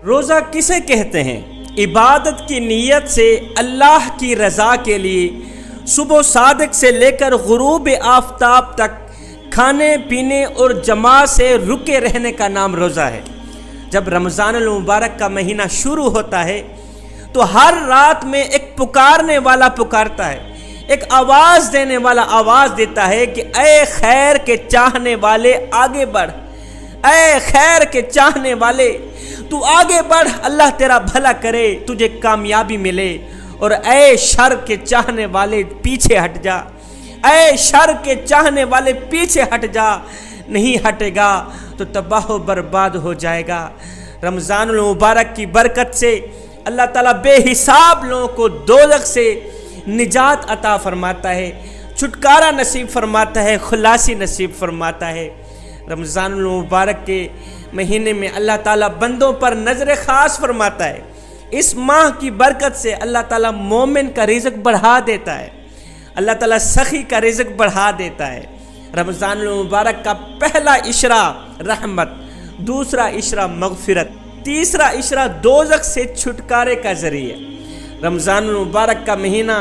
روزہ کسے کہتے ہیں؟ عبادت کی نیت سے اللہ کی رضا کے لیے صبح صادق سے لے کر غروب آفتاب تک کھانے پینے اور جماعت سے رکے رہنے کا نام روزہ ہے۔ جب رمضان المبارک کا مہینہ شروع ہوتا ہے تو ہر رات میں ایک پکارنے والا پکارتا ہے، ایک آواز دینے والا آواز دیتا ہے کہ اے خیر کے چاہنے والے آگے بڑھ، اے خیر کے چاہنے والے تو آگے بڑھ، اللہ تیرا بھلا کرے، تجھے کامیابی ملے، اور اے شر کے چاہنے والے پیچھے ہٹ جا، اے شر کے چاہنے والے پیچھے ہٹ جا، نہیں ہٹے گا تو تباہ و برباد ہو جائے گا۔ رمضان المبارک کی برکت سے اللہ تعالیٰ بے حساب لوگوں کو دوزخ سے نجات عطا فرماتا ہے، چھٹکارا نصیب فرماتا ہے، خلاصی نصیب فرماتا ہے۔ رمضان المبارک کے مہینے میں اللہ تعالیٰ بندوں پر نظر خاص فرماتا ہے۔ اس ماہ کی برکت سے اللہ تعالیٰ مومن کا رزق بڑھا دیتا ہے، اللہ تعالیٰ سخی کا رزق بڑھا دیتا ہے۔ رمضان المبارک کا پہلا اشرا رحمت، دوسرا اشرا مغفرت، تیسرا اشرا دوزخ سے چھٹکارے کا ذریعہ۔ رمضان المبارک کا مہینہ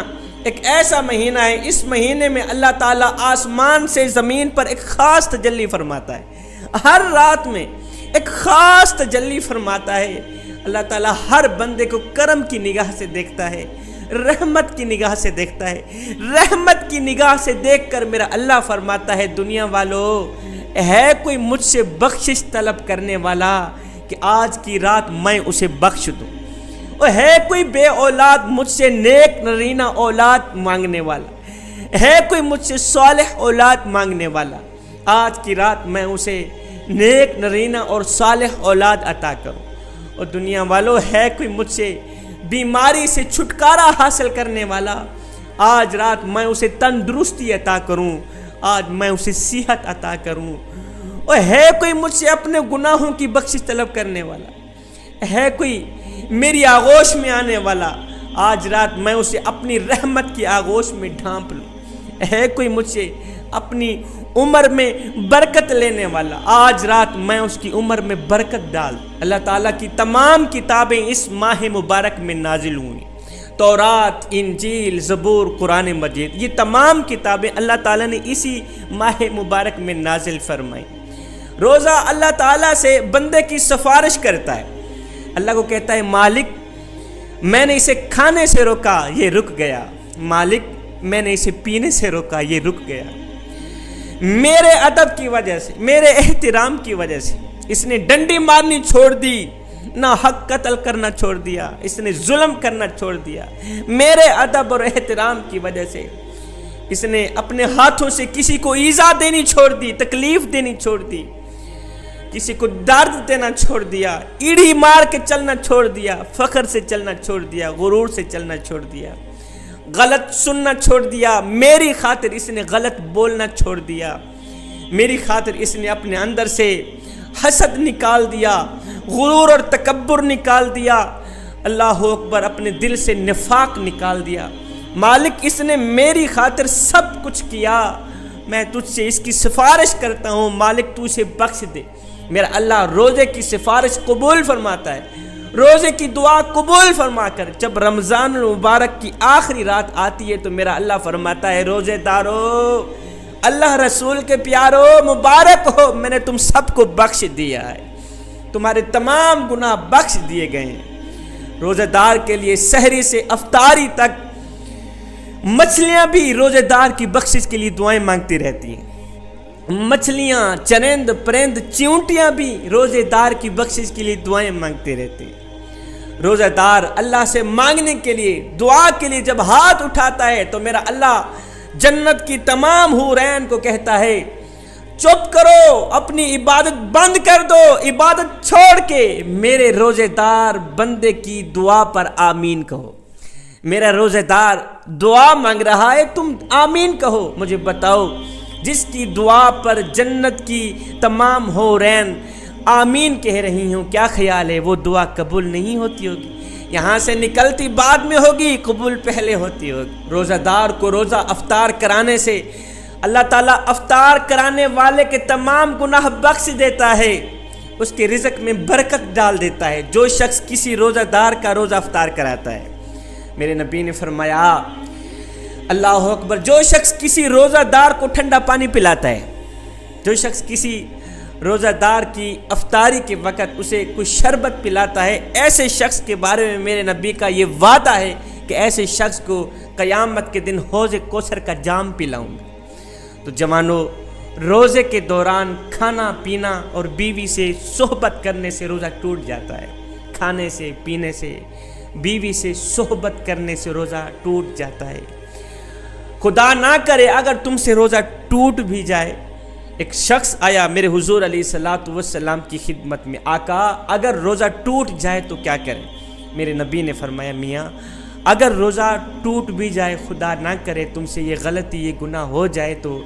ایک ایسا مہینہ ہے، اس مہینے میں اللہ تعالیٰ آسمان سے زمین پر ایک خاص تجلی فرماتا ہے، ہر رات میں ایک خاص تجلی فرماتا ہے۔ اللہ تعالیٰ ہر بندے کو کرم کی نگاہ سے دیکھتا ہے، رحمت کی نگاہ سے دیکھتا ہے۔ رحمت کی نگاہ سے دیکھ کر میرا اللہ فرماتا ہے، دنیا والو ہے کوئی مجھ سے بخشش طلب کرنے والا کہ آج کی رات میں اسے بخش دوں، اور ہے کوئی بے اولاد مجھ سے نیک نرینہ اولاد مانگنے والا، ہے کوئی مجھ سے صالح اولاد مانگنے والا، آج کی رات میں اسے نیک نرینہ اور صالح اولاد عطا کروں۔ اور دنیا والو ہے کوئی مجھ سے بیماری سے چھٹکارا حاصل کرنے والا، آج رات میں اسے تندرستی عطا کروں، آج میں اسے صحت عطا کروں۔ اور ہے کوئی مجھ سے اپنے گناہوں کی بخشش طلب کرنے والا، ہے کوئی میری آغوش میں آنے والا، آج رات میں اسے اپنی رحمت کی آغوش میں ڈھانپ لوں۔ ہے کوئی مجھ سے اپنی عمر میں برکت لینے والا، آج رات میں اس کی عمر میں برکت ڈال۔ اللہ تعالیٰ کی تمام کتابیں اس ماہ مبارک میں نازل ہوئیں، تورات، انجیل، زبور، قرآن مجید، یہ تمام کتابیں اللہ تعالیٰ نے اسی ماہ مبارک میں نازل فرمائیں۔ روزہ اللہ تعالیٰ سے بندے کی سفارش کرتا ہے، اللہ کو کہتا ہے مالک میں نے اسے کھانے سے روکا یہ رک گیا، مالک میں نے اسے پینے سے روکا یہ رک گیا، میرے ادب کی وجہ سے، میرے احترام کی وجہ سے اس نے ڈنڈی مارنی چھوڑ دی، نہ حق قتل کرنا چھوڑ دیا، اس نے ظلم کرنا چھوڑ دیا، میرے ادب اور احترام کی وجہ سے اس نے اپنے ہاتھوں سے کسی کو ایذا دینی چھوڑ دی، تکلیف دینی چھوڑ دی، کسی کو درد دینا چھوڑ دیا، ایڑھی مار کے چلنا چھوڑ دیا، فخر سے چلنا چھوڑ دیا، غرور سے چلنا چھوڑ دیا، غلط سننا چھوڑ دیا، میری خاطر اس نے غلط بولنا چھوڑ دیا، میری خاطر اس نے اپنے اندر سے حسد نکال دیا، غرور اور تکبر نکال دیا، اللہ اکبر، اپنے دل سے نفاق نکال دیا۔ مالک اس نے میری خاطر سب کچھ کیا، میں تجھ سے اس کی سفارش کرتا ہوں، مالک تو اسے بخش دے۔ میرا اللہ روزے کی سفارش قبول فرماتا ہے، روزے کی دعا قبول فرما کر جب رمضان المبارک کی آخری رات آتی ہے تو میرا اللہ فرماتا ہے روزے دارو، اللہ رسول کے پیارو، مبارک ہو، میں نے تم سب کو بخش دیا ہے، تمہارے تمام گناہ بخش دیے گئے ہیں۔ روزے دار کے لیے سحری سے افطاری تک مچھلیاں بھی روزے دار کی بخشش کے لیے دعائیں مانگتی رہتی ہیں، مچھلیاں، چرند پرند، چیونٹیاں بھی روزے دار کی بخشش کے لیے دعائیں مانگتے رہتے ہیں۔ روزہ دار اللہ سے مانگنے کے لیے، دعا کے لیے جب ہاتھ اٹھاتا ہے تو میرا اللہ جنت کی تمام حورین کو کہتا ہے چپ کرو، اپنی عبادت بند کر دو، عبادت چھوڑ کے میرے روزے دار بندے کی دعا پر آمین کہو۔ میرا روزے دار دعا مانگ رہا ہے، تم آمین کہو۔ مجھے بتاؤ جس کی دعا پر جنت کی تمام حورین آمین کہہ رہی ہوں، کیا خیال ہے وہ دعا قبول نہیں ہوتی ہوگی؟ یہاں سے نکلتی بعد میں ہوگی، قبول پہلے ہوتی ہوگی۔ روزہ دار کو روزہ افطار کرانے سے اللہ تعالیٰ افطار کرانے والے کے تمام گناہ بخش دیتا ہے، اس کے رزق میں برکت ڈال دیتا ہے جو شخص کسی روزہ دار کا روزہ افطار کراتا ہے۔ میرے نبی نے فرمایا اللہ اکبر، جو شخص کسی روزہ دار کو ٹھنڈا پانی پلاتا ہے، جو شخص کسی روزہ دار کی افطاری کے وقت اسے کوئی شربت پلاتا ہے، ایسے شخص کے بارے میں میرے نبی کا یہ وعدہ ہے کہ ایسے شخص کو قیامت کے دن حوض کوثر کا جام پلاؤں گا۔ تو جوانوں، روزے کے دوران کھانا پینا اور بیوی سے صحبت کرنے سے روزہ ٹوٹ جاتا ہے۔ کھانے سے، پینے سے، بیوی سے صحبت کرنے سے روزہ ٹوٹ جاتا ہے۔ خدا نہ کرے اگر تم سے روزہ ٹوٹ بھی جائے۔ ایک شخص آیا میرے حضور علیہ الصلوۃ والسلام کی خدمت میں، آقا اگر روزہ ٹوٹ جائے تو کیا کریں؟ میرے نبی نے فرمایا میاں اگر روزہ ٹوٹ بھی جائے، خدا نہ کرے تم سے یہ غلطی، یہ گناہ ہو جائے تو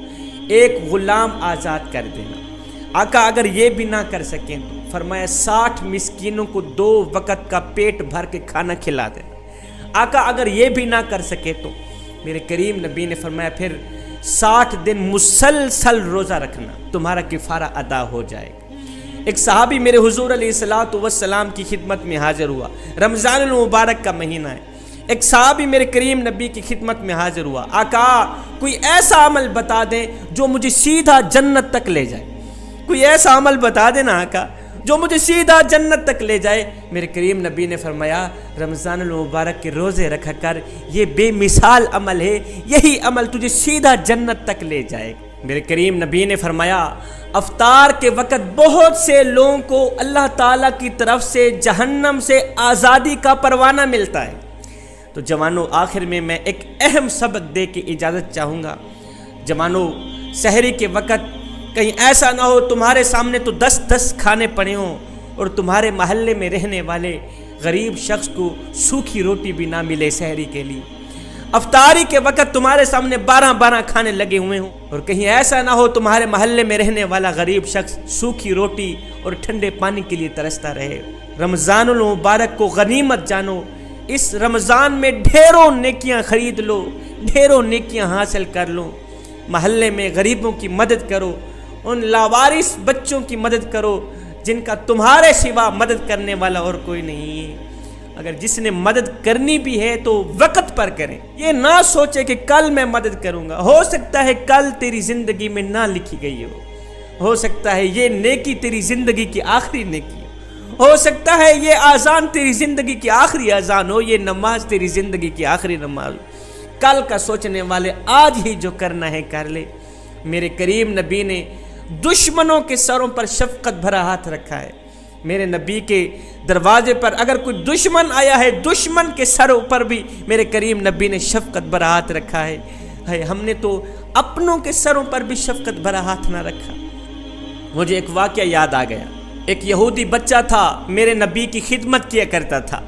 ایک غلام آزاد کر دینا۔ آقا اگر یہ بھی نہ کر سکیں تو فرمایا 60 مسکینوں کو 2 وقت کا پیٹ بھر کے کھانا کھلا دینا۔ آقا اگر یہ بھی نہ کر سکے تو میرے کریم نبی نے فرمایا پھر 60 دن مسلسل روزہ رکھنا، تمہارا کفارہ ادا ہو جائے گا۔ ایک صحابی میرے حضور علیہ الصلوۃ والسلام کی خدمت میں حاضر ہوا، رمضان المبارک کا مہینہ ہے۔ ایک صحابی میرے کریم نبی کی خدمت میں حاضر ہوا، آقا کوئی ایسا عمل بتا دیں جو مجھے سیدھا جنت تک لے جائے، کوئی ایسا عمل بتا دینا آقا جو مجھے سیدھا جنت تک لے جائے۔ میرے کریم نبی نے فرمایا رمضان المبارک کے روزے رکھا کر، یہ بے مثال عمل ہے، یہی عمل تجھے سیدھا جنت تک لے جائے۔ میرے کریم نبی نے فرمایا افطار کے وقت بہت سے لوگوں کو اللہ تعالیٰ کی طرف سے جہنم سے آزادی کا پروانہ ملتا ہے۔ تو جوانوں، آخر میں ایک اہم سبق دے کے اجازت چاہوں گا۔ جوانوں، سحری کے وقت کہیں ایسا نہ ہو تمہارے سامنے تو 10 کھانے پڑے ہوں اور تمہارے محلے میں رہنے والے غریب شخص کو سوکھی روٹی بھی نہ ملے سحری کے لیے۔ افطاری کے وقت تمہارے سامنے 12 کھانے لگے ہوئے ہوں اور کہیں ایسا نہ ہو تمہارے محلے میں رہنے والا غریب شخص سوکھی روٹی اور ٹھنڈے پانی کے لیے ترستا رہے۔ رمضان المبارک کو غنیمت جانو، اس رمضان میں ڈھیروں نیکیاں خرید لو، ڈھیروں نیکیاں حاصل کر لو۔ محلے میں غریبوں کی مدد کرو، ان لاوارث بچوں کی مدد کرو جن کا تمہارے سوا مدد کرنے والا اور کوئی نہیں ہے۔ اگر جس نے مدد کرنی بھی ہے تو وقت پر کریں، یہ نہ سوچے کہ کل میں مدد کروں گا، ہو سکتا ہے کل تیری زندگی میں نہ لکھی گئی ہو سکتا ہے یہ نیکی تیری زندگی کی آخری نیکی ہو سکتا ہے یہ اذان تیری زندگی کی آخری اذان ہو، یہ نماز تیری زندگی کی آخری نماز ہو۔ کل کا سوچنے والے آج ہی جو کرنا ہے کر لے۔ میرے کریم نبی نے دشمنوں کے سروں پر شفقت بھرا ہاتھ رکھا ہے۔ میرے نبی کے دروازے پر اگر کوئی دشمن آیا ہے، دشمن کے سروں پر بھی میرے کریم نبی نے شفقت بھرا ہاتھ رکھا ہے۔ ہم نے تو اپنوں کے سروں پر بھی شفقت بھرا ہاتھ نہ رکھا۔ مجھے ایک واقعہ یاد آ گیا۔ ایک یہودی بچہ تھا، میرے نبی کی خدمت کیا کرتا تھا۔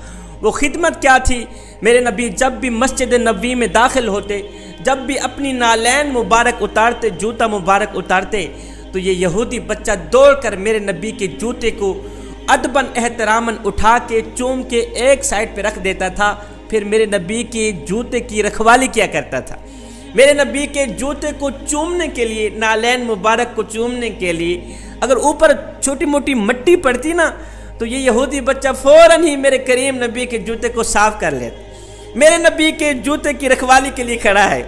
وہ خدمت کیا تھی؟ میرے نبی جب بھی مسجد نبوی میں داخل ہوتے، جب بھی اپنی نالین مبارک اتارتے، جوتا مبارک اتارتے، تو یہ یہودی بچہ دوڑ کر میرے نبی کے جوتے کو ادباً احتراماً اٹھا کے چوم کے ایک سائڈ پہ رکھ دیتا تھا، پھر میرے نبی کے جوتے کی رکھوالی کیا کرتا تھا۔ میرے نبی کے جوتے کو چومنے کے لیے، نالین مبارک کو چومنے کے لیے اگر اوپر چھوٹی موٹی مٹی پڑتی نا تو یہ یہودی بچہ فوراً ہی میرے کریم نبی کے جوتے کو صاف کر لیتا۔ میرے نبی کے جوتے کی رکھوالی کے لیے کھڑا ہے۔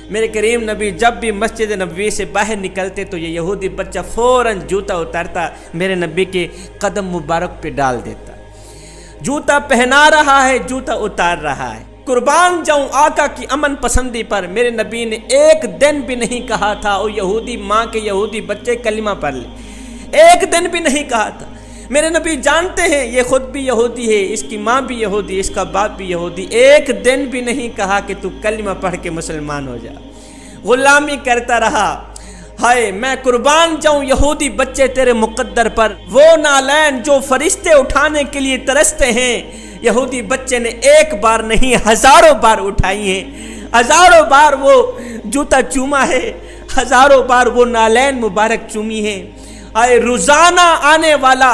میرے کریم نبی جب بھی مسجد نبوی سے باہر نکلتے تو یہ یہودی بچہ فوراً جوتا اتارتا، میرے نبی کے قدم مبارک پہ ڈال دیتا۔ جوتا پہنا رہا ہے، جوتا اتار رہا ہے۔ قربان جاؤں آقا کی امن پسندی پر، میرے نبی نے ایک دن بھی نہیں کہا تھا او یہودی ماں کے یہودی بچے کلمہ پڑھ لے، ایک دن بھی نہیں کہا تھا۔ میرے نبی جانتے ہیں یہ خود بھی یہودی ہے، اس کی ماں بھی یہودی، اس کا باپ بھی یہودی، ایک دن بھی نہیں کہا کہ تو کلمہ پڑھ کے مسلمان ہو جا، غلامی کرتا رہا۔ ہائے میں قربان جاؤں یہودی بچے تیرے مقدر پر، وہ نالین جو فرشتے اٹھانے کے لیے ترستے ہیں، یہودی بچے نے ایک بار نہیں ہزاروں بار اٹھائی ہیں، ہزاروں بار وہ جوتا چوما ہے، ہزاروں بار وہ نالین مبارک چومی ہے۔ آئے روزانہ آنے والا،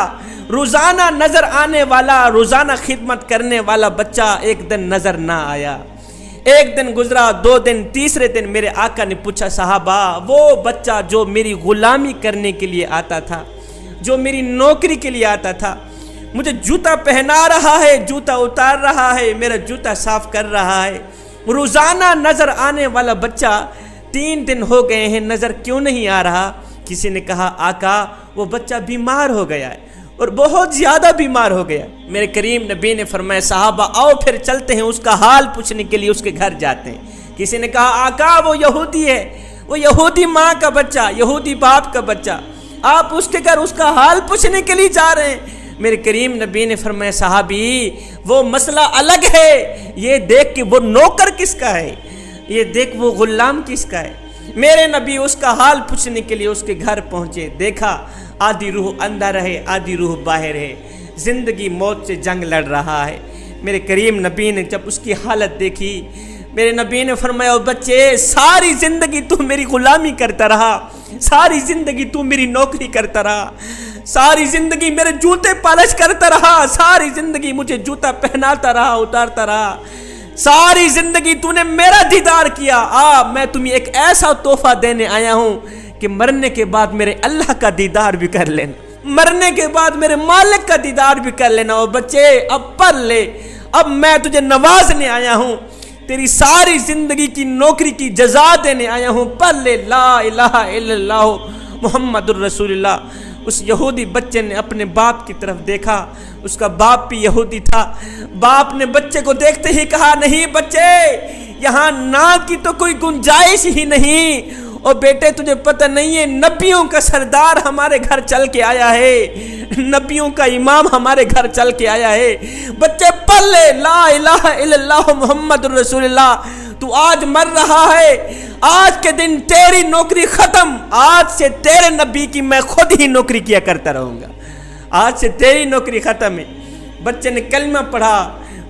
روزانہ نظر آنے والا، روزانہ خدمت کرنے والا بچہ ایک دن نظر نہ آیا۔ ایک دن گزرا، 2 دن، تیسرے دن میرے آقا نے پوچھا صحابہ وہ بچہ جو میری غلامی کرنے کے لیے آتا تھا، جو میری نوکری کے لیے آتا تھا، مجھے جوتا پہنا رہا ہے، جوتا اتار رہا ہے، میرا جوتا صاف کر رہا ہے۔ روزانہ نظر آنے والا بچہ 3 دن ہو گئے ہیں، نظر کیوں نہیں آ رہا؟ کسی نے کہا آقا وہ بچہ بیمار ہو گیا ہے اور بہت زیادہ بیمار ہو گیا۔ میرے کریم نبی نے فرمایا صحابہ آؤ پھر چلتے ہیں، اس کا حال پوچھنے کے لیے اس کے گھر جاتے ہیں۔ کسی نے کہا آقا وہ یہودی ہے، وہ یہودی ماں کا بچہ، یہودی باپ کا بچہ، آپ اس کے گھر اس کا حال پوچھنے کے لیے جا رہے ہیں۔ میرے کریم نبی نے فرمایا صحابی وہ مسئلہ الگ ہے، یہ دیکھ کہ وہ نوکر کس کا ہے، یہ دیکھ وہ غلام کس کا ہے۔ میرے نبی اس کا حال پوچھنے کے لیے اس کے گھر پہنچے، دیکھا آدھی روح اندر ہے، آدھی روح باہر ہے، زندگی موت سے جنگ لڑ رہا ہے۔ میرے کریم نبی نے جب اس کی حالت دیکھی، میرے نبی نے فرمایا بچے ساری زندگی تو میری غلامی کرتا رہا، ساری زندگی تو میری نوکری کرتا رہا، ساری زندگی میرے جوتے پالش کرتا رہا، ساری زندگی مجھے جوتا پہناتا رہا، اتارتا رہا، ساری زندگی تو نے میرا دیدار کیا۔ میں تمہیں ایک ایسا تحفہ دینے آیا ہوں کہ مرنے کے بعد میرے اللہ کا دیدار بھی کر لینا، مرنے کے بعد میرے مالک کا دیدار بھی کر لینا۔ اور بچے اب پڑھ لے، اب میں تجھے نوازنے آیا ہوں، تیری ساری زندگی کی نوکری کی جزا دینے آیا ہوں، پڑھ لے لا الہ الا اللہ محمد الرسول اللہ۔ اس یہودی بچے نے اپنے باپ کی طرف دیکھا، اس کا باپ بھی یہودی تھا۔ باپ نے بچے کو دیکھتے ہی کہا نہیں بچے یہاں نا کی تو کوئی گنجائش ہی نہیں، اور بیٹے تجھے پتہ نہیں ہے نبیوں کا سردار ہمارے گھر چل کے آیا ہے، نبیوں کا امام ہمارے گھر چل کے آیا ہے، بچے پڑھ لے لا الہ الا اللہ محمد الرسول اللہ۔ تو آج مر رہا ہے، آج کے دن تیری نوکری ختم، آج سے تیرے نبی کی میں خود ہی نوکری کیا کرتا رہوں گا، آج سے تیری نوکری ختم ہے۔ بچے نے کلمہ پڑھا،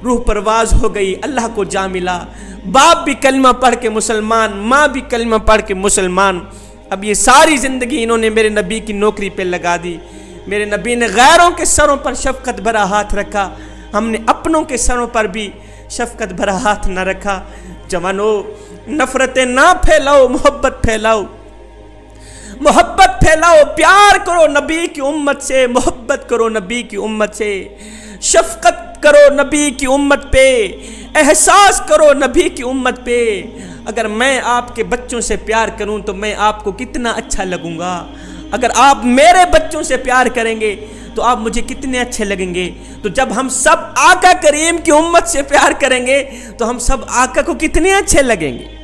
روح پرواز ہو گئی، اللہ کو جا ملا۔ باپ بھی کلمہ پڑھ کے مسلمان، ماں بھی کلمہ پڑھ کے مسلمان۔ اب یہ ساری زندگی انہوں نے میرے نبی کی نوکری پہ لگا دی۔ میرے نبی نے غیروں کے سروں پر شفقت بھرا ہاتھ رکھا، ہم نے اپنوں کے سروں پر بھی شفقت بھرا ہاتھ نہ رکھا۔ جوانو نفرتیں نہ پھیلاؤ، محبت پھیلاؤ، محبت پھیلاؤ، پیار کرو نبی کی امت سے، محبت کرو نبی کی امت سے، شفقت کرو نبی کی امت پہ، احساس کرو نبی کی امت پہ۔ اگر میں آپ کے بچوں سے پیار کروں تو میں آپ کو کتنا اچھا لگوں گا، اگر آپ میرے بچوں سے پیار کریں گے تو آپ مجھے کتنے اچھے لگیں گے۔ تو جب ہم سب آقا کریم کی امت سے پیار کریں گے تو ہم سب آقا کو کتنے اچھے لگیں گے۔